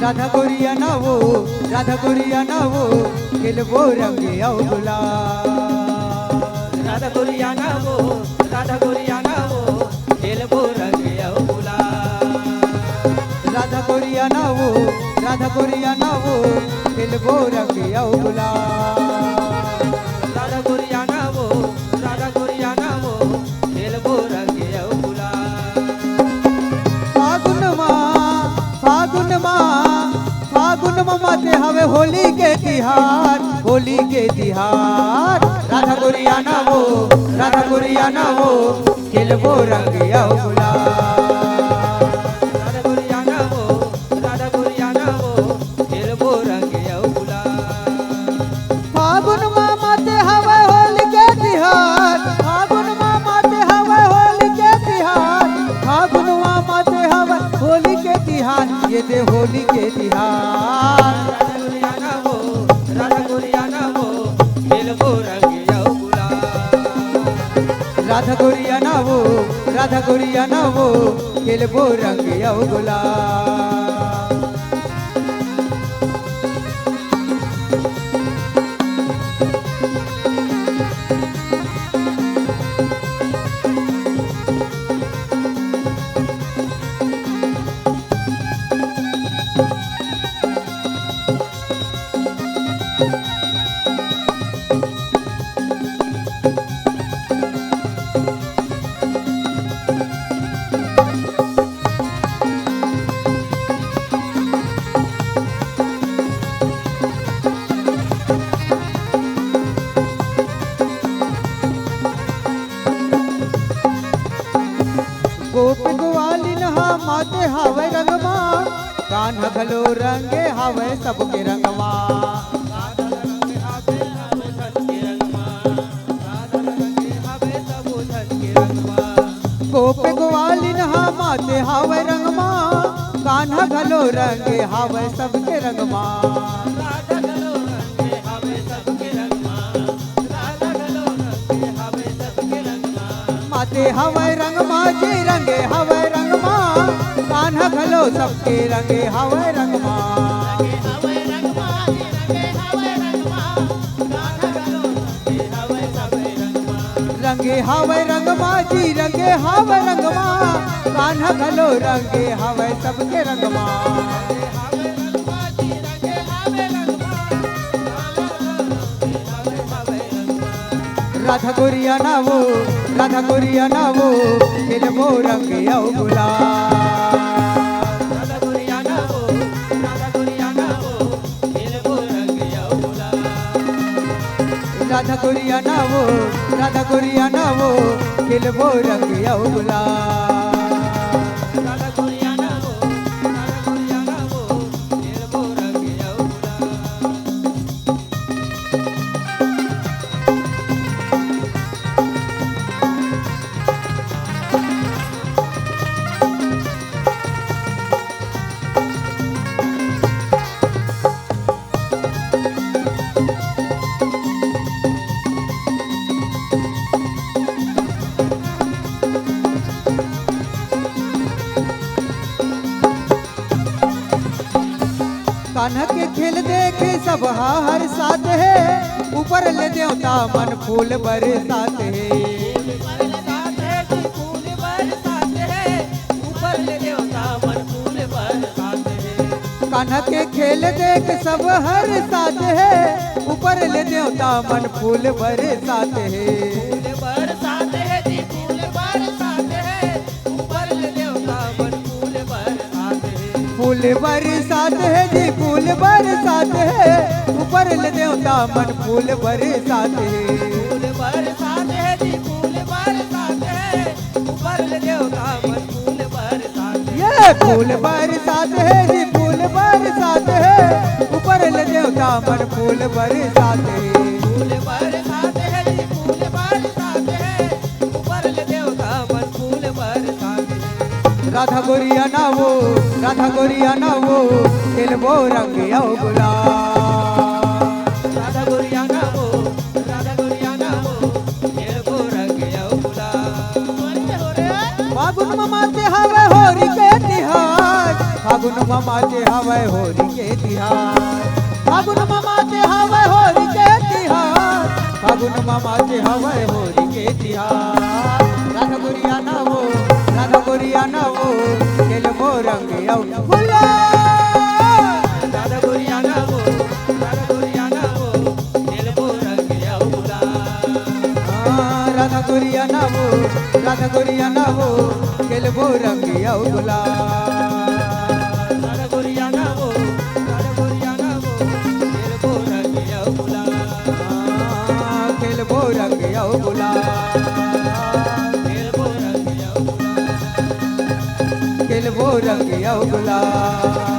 राधा गोरिया ना वो, राधा गोरिया ना वो, खेलबो रंगे आओ गुलाल। राधा गोरिया ना वो, राधा गोरिया ना वो, खेलबो रंगे आओ गुलाल। राधा गोरिया ना वो, राधा गोरिया ना वो, खेलबो रंगे आओ गुलाल। राधा गोरिया ना वो, राधा गोरिया ना वो, खेलबो रंगे आओ गुलाल। फागुन माँ माते हवे होली के तिहार, होली के तिहार। राधा गोरिया ना वो, राधा गोरिया ना वो, खेलबो रंगे आओ गुलाल। राधा गोरिया ना वो, राधा गोरिया ना वो, खेलबो रंगे आओ गुलाल। फागुन माँ माते हवे होली के तिहार, फागुन माँ माते हवे होली के तिहार, फागुन माँ माते हवे होली के तिहार, ये दे होली के तिहार। राधा गोरिया ना वो, राधा गोरिया ना वो, खेलबो रंगे आओ गुलाल। राधा गोरिया ना वो, राधा गोरिया ना वो, खेलबो रंगे आओ गुलाल। गोप ग्वालिन हा माते हावे रंगमा, कान्हा घलो रंगे हावे सबके रंगमा। गोप ग्वालिन हा माते हावे रंगमा, कान्हा घलो रंगे हावे सबके रंगमा। माते हवे रंगमा जी रंगे हवे रंगमा, कान्हा घलो सबके रंगे हवे रंगमा। रंगे हवे रंगमा जी रंगे हवे रंगमा, कान्हा घलो रंगे हवे सबके रंगमा। राधा गोरिया ना वो, राधा गोरिया ना वो, खेलबो रंगे आओ गुलाल। राधा गोरिया ना वो, राधा गोरिया ना वो, खेलबो रंगे आओ गुलाल। राधा गोरिया ना वो, राधा गोरिया ना वो, खेलबो रंगे आओ गुलाल। राधा गोरिया ना वो, राधा गोरिया ना वो, खेलबो रंगे आओ गुलाल। कान्हा के खेल देखे सब हर साथ है, ऊपर ले देवता मन फूल बरसात है। कान्हा के खेल देख सब हर साथ है, ऊपर ले देवता मन फूल बरसात है। फूल बरसात है जी फूल बरसात है, ऊपर ले देवता मन फूल बरसात है। फूल बरसात है जी फूल बरसात है, ऊपर ले देवता मन फूल फूल बरसात है जी फूल बरसात है ऊपर ले देवता मन फूल बरसात है फूल बरसात है जी फूल बरसात है ऊपर ले देवता मन फूल बरसात है राधा गोरिया ना वो खेलबो रंग औ गुलाल राधा गोरिया ना वो खेलबो रंग औ गुलाल फागुन ममाते हवे होरी के तिहार फागुन ममाते हवे होरी के तिहार फागुन ममाते हवे होरी के तिहार फागुन ममाते हवे होरी के तिहार राधा गोरिया ना वो खेलबो रंग औ गुलाल राधा गोरिया ना वो खेलबो रंग औ गुलाल राधा गोरिया ना वो खेलबो रंग औ गुलाल राधा गोरिया ना वो खेलबो रंग औ गुलाल खेलबो रंग औ गुलाल खेलबो रंग औ गुलाल खेलबो रंग औ गुलाल